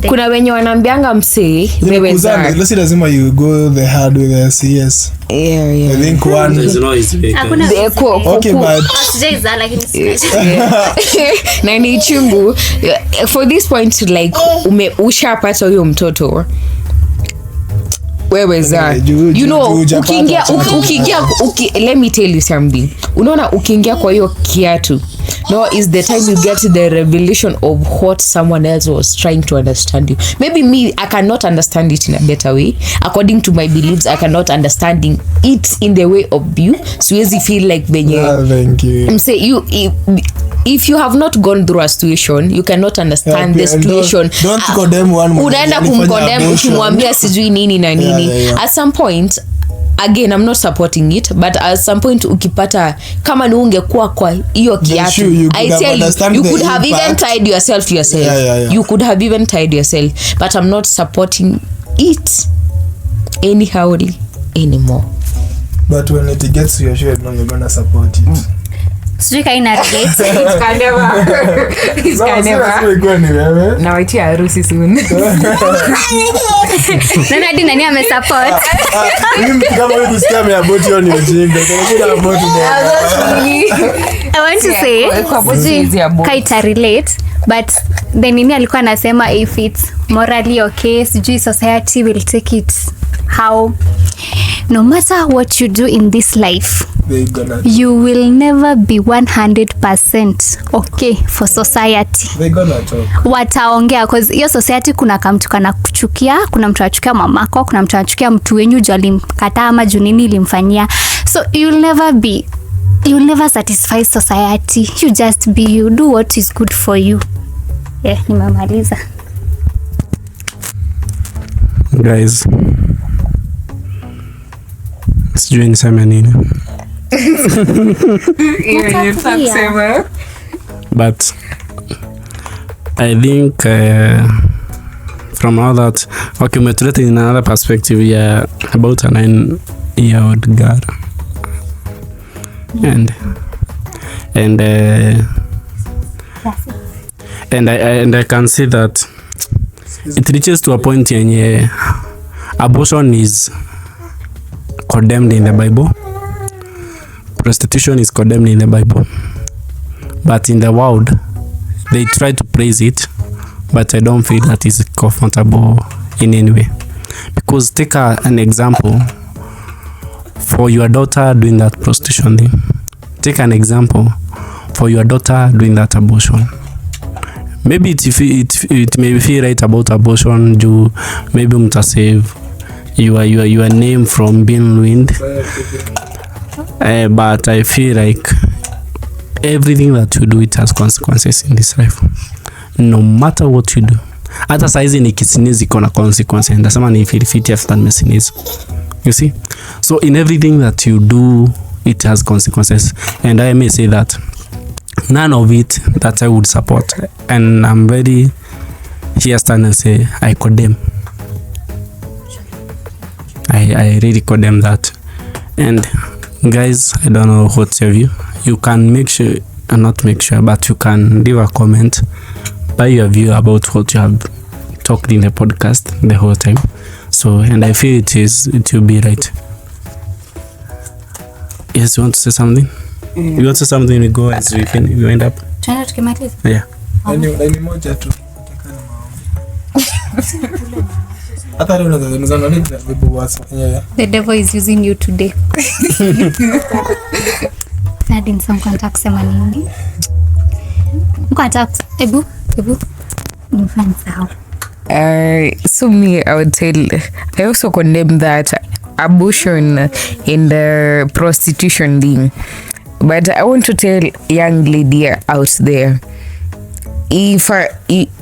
Kuna wenye wanambianga msee meweza. Lazima you go the hard with the CS. I think one is okay, but na ni chungu for this point, like ushapata huyo mtoto wewe za ukiingia let me tell you something. Unaona ukiingia kwa hiyo kiatu, no, is the time you get the revelation of what someone else was trying to understand you. Maybe me, I cannot understand it in a better way. According to my beliefs, I cannot understand it in the way of you. Siwezi feel like venye. Thank you. I'm saying if you have not gone through a situation, you cannot understand the situation. Don't condemn one. Unaenda kumcondemn ukimwambia sijui nini na nini. At some point, again, I'm not supporting it, but at some point ukipata kama ni ungekuwa kwa hiyo kiatu, I tell you could have even tied yourself. You could have even tied yourself, but I'm not supporting it anyhow anymore. But when it gets to your shoe, no, you're gonna support it. Sijui kaina relate. It's never. Na waitia harusi soon. Nani nani amesupport? Mimi kama wewe kusikia about you ni ujinga. I want to say kaita relate, but the nini alikuwa anasema if it's morally okay, sijui society will take it how. No matter what you do in this life, you will never be 100% okay for society. Wataongea cause your society kuna kamtu kana kuchukia, kuna mtu anachukia mamako, kuna mtu anachukia mtu wenyu juu alimkataa ama juu nini ilimfanyia. So you'll never satisfy society. You just be you, do what is good for you. Nimemaliza. Guys, sijui niseme nini. But I think from all that, okay, umetuleta in another perspective, yeah, about a 9-year-old girl. And I can see that it reaches to a point yenye abortion is condemned in the Bible. Prostitution is condemned in the Bible. But in the world, they try to praise it, but I don't feel that is comfortable in any way. Because take an example for your daughter doing that prostitution thing. Take an example for your daughter doing that abortion. Maybe it may feel right about abortion, do maybe mta save your name from being ruined. But I feel like everything that you do, it has consequences in this life. No matter what you do. Hata saizi ni kisinizi kona consequences. Ndasema ni fit after mesinizi. You see? So in everything that you do, it has consequences. And I may say that none of it that I would support. And I'm very here stand and say I condemn. I really condemn that. And guys, I don't know what's your view. You can make sure, not make sure, but you can leave a comment by your view about what you have talked in the podcast the whole time. So, and I feel it will be right. Yes, you want to say something? You want to say something? We go as we end up. Yeah. Ni moja tu. Hata leo unazungumza nini na bibi wasa yenyewe? The devil is using you today. Nadin some contact sema nini? Contact ebu nifanye sawa. So me, I would tell, I also condemn that abortion and the prostitution thing. But I want to tell young lady out there, if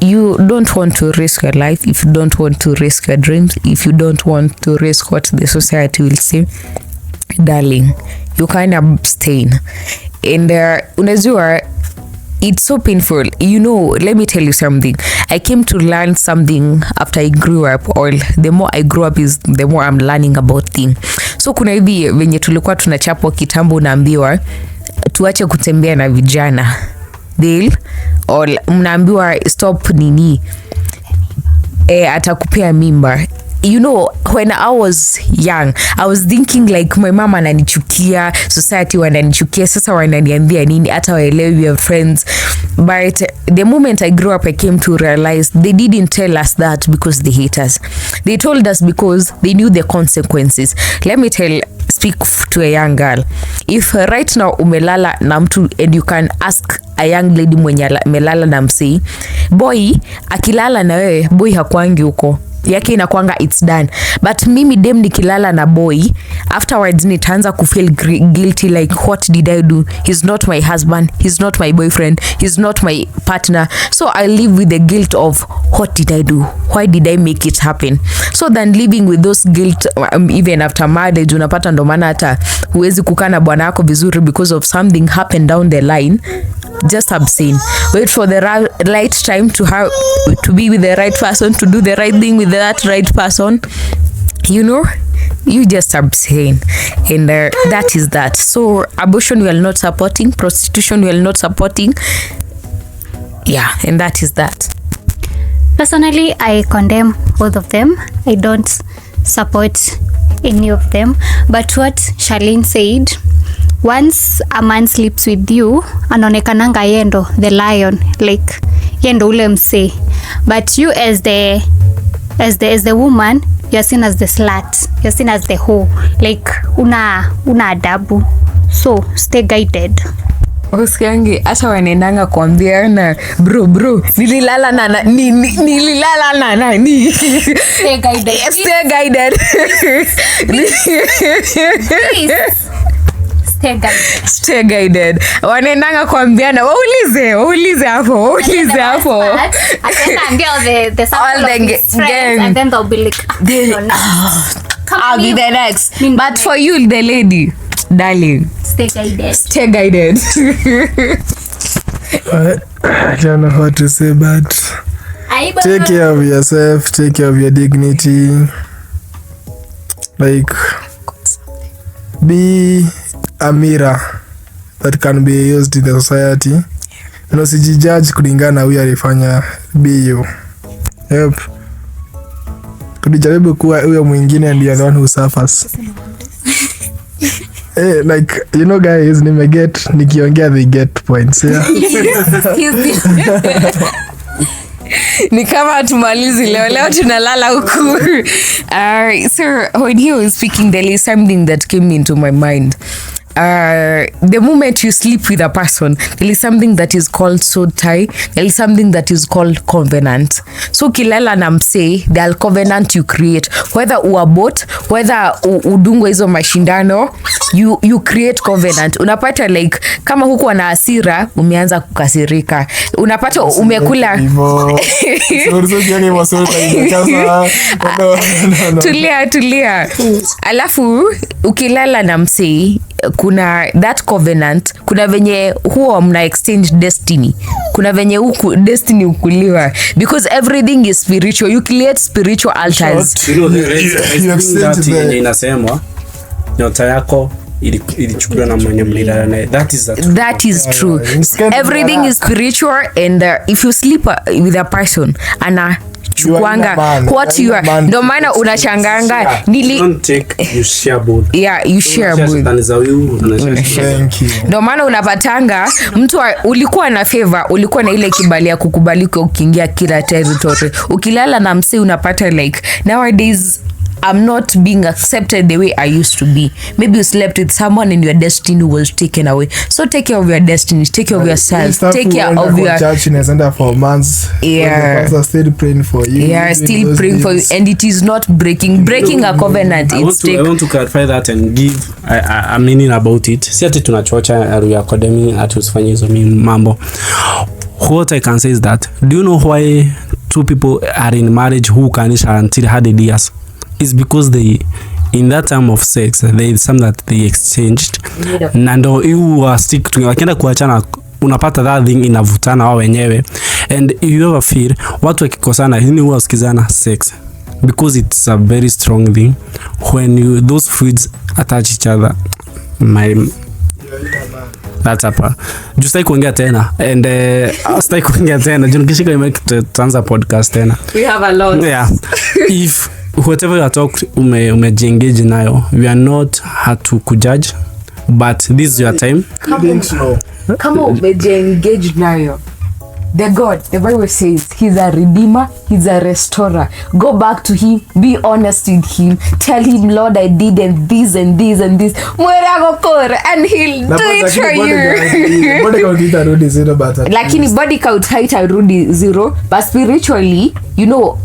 you don't want to risk your life, if you don't want to risk your dreams, if you don't want to risk what the society will say, darling, you can abstain. And unajua, it's so painful. You know, let me tell you something. I came to learn something after I grew up, or the more I grew up is the more I'm learning about things. So kuna hivi venye tulikuwa tunachapwa kitambo, unaambiwa tuache kutembea na vijana. Deal, or mnaambiwa stop nini, atakupea mimba. You know, when I was young, I was thinking like my mama ananichukia, society wananichukia, sasa wananiambia nini, hata waelewi your friends. But the moment I grew up, I came to realize they didn't tell us that because they hate us. They told us because they knew the consequences. Let me speak to a young girl. If right now umelala na mtu, and you can ask a young lady mwenye melala na msei, boy akilala na wewe, boy hakuangi huko yake inakuanga it's done. But mimi dem nikilala na boy, afterwards nitaanza kufeel guilty, like what did I do? He's not my husband, he's not my boyfriend, he's not my partner. So I live with the guilt of what did I do? Why did I make it happen? So then living with those guilt even after marriage, unapata ndo maana hata huwezi kukaa na bwana yako vizuri because of something happened down the line. Just abstain. Wait for the right time to be with the right person, to do the right thing with that right person. You know, you just abstain. And that is that. So abortion we are not supporting, prostitution we are not supporting. Yeah, and that is that. Personally, I condemn both of them. I don't support any of them. But what Charlene said, once a man sleeps with you, anaonekananga yendo the lion, like yendo ule mse. But you as the woman, you're seen as the slut, you're seen as the hoe, like una adabu. So stay guided. Usikiangi hata wanenanga kuambia na bro nililala na nani. Stay guided. Stay guided. Stay guided. Wanenanga kuambiana waulize hapo. All the friends, and then they'll be like, I'll be the next. But for you, the lady, darling, Stay guided. Stay guided. I don't know what to say, but take care of yourself, take care of your dignity. Like, be a mirror that can be used in the society. No, sijijudge kulingana huyu alifanya, be you. Yep. Kujaribu kuwa huyo mwingine ndio the one who suffers. Like, you know guys, nikiongea they get points, yeah. Ni kama tumalizi leo tunalala huku. So when he was speaking, there is something that came into my mind. The moment you sleep with a person, there is something that is called soul tie. There is something that is called covenant. So kilala na msee, the covenant you create, whether uabot, whether udungwe hizo mashindano, you create covenant. Unapata like kama huko na hasira, umeanza kukasirika. Unapata umekula tulia. Alafu ukilala na msee, kuna that covenant, kuna venye huo mna exchange destiny, kuna venye huku destiny ukuliwa, because everything is spiritual. You create spiritual altars. You know, inasemwa nyota yako ilichukuliwa na mwenye mlilala naye. That is true. Everything is spiritual, and if you sleep with a person ana chukwanga what you are, ndo maana unachanganga you share both. Yeah, you share both. Ndo maana unapatanga mtu ulikuwa na favor, ulikuwa na ile kibali ya kukubalika ukiingia kila territory. Ukilala na msee unapata like nowadays I'm not being accepted the way I used to be. Maybe you slept with someone and your destiny was taken away. So take care of your destiny, take care of yourself, take care of your church. For months. Yeah. The still praying for you. Yeah, still praying for you, and it is not breaking a covenant. I want to clarify that and give a meaning about it. Si ati tunachocha Arua Academy atusifanye hizo mambo. What I can say is that, do you know why two people are in marriage who can until 100 years? Is because they, in that time of sex, there is some that they exchanged. Na ndo you stick to, wakienda kuachana unapata that thing inavutana wao wenyewe. And if you ever feel watu wakikosana hini huwa wasikizana sex, because it's a very strong thing when those fluids attach each other. That's up. Just like kuongea tena and stay kuongea tena junukishika imeanza podcast tena. We have a lot. Yeah. If whatever you are talking umejiengage nayo, we are not hard to judge, but this is your time. Kama umejiengage nayo, the Bible says he's a redeemer, he's a restorer. Go back to him, be honest with him, tell him, Lord, I did and this and this and this, and he'll do it for you. Lakini body count haitarudi zero, but spiritually, you know,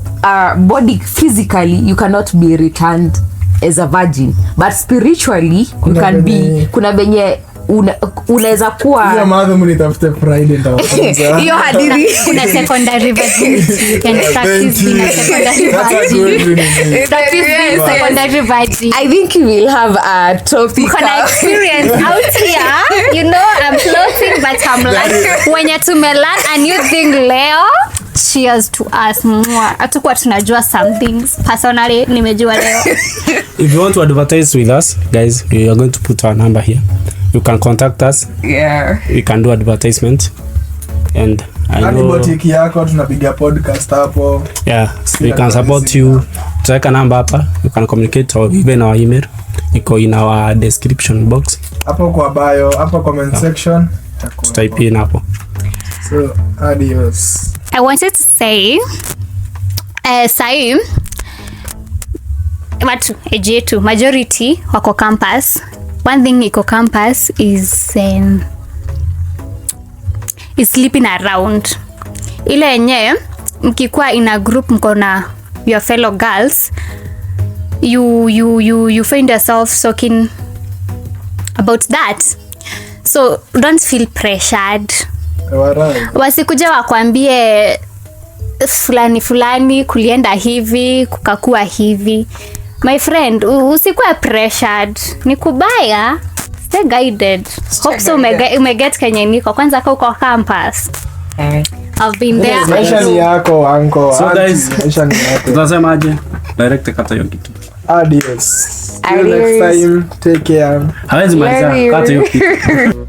body physically you cannot be returned as a virgin, but spiritually you can be. Kuna venye unaweza kuwa hiyo madhamu nitafute Friday nitawafunza hiyo hadithi. Kuna secondary virginity, you can practice being a secondary virgin. I think we will have a topic. Kuna experience out here, you know, I'm floating but I'm like when you tumelearn a new thing leo. Cheers to us. Hatukuwa tunajua some things. Personally, nimejua leo. If you want to advertise with us, guys, we are going to put our number here. You can contact us. Yeah. We can do advertisement. And I know boutique yako tunapiga podcast hapo. Yeah, we can support you. Tutaweka namba hapa. You can communicate or even our email. Iko in our description box. Hapo kwa bio, hapo comment section. Type in hapo. So, adios. I wanted to say sai watu ejetu majority wako campus. One thing iko campus is sleeping around. Ile yenye mkikuwa in a group mko na your fellow girls, you find yourself talking about that. So don't feel pressured. Wasikuja wakwambie fulani kulienda hivi kukakuwa hivi. My friend, usikuwa pressured. Ni kubaya. stay guided. Hope so umeget Kenya niko kwanza kwa uko campus. I've been there. Maisha ni yako uncle. So guys, maisha ni yako. Tunasemaje? Direct kata hiyo kitu. Adios. See you next time. Take care. Hawezi maliza kata hiyo kitu.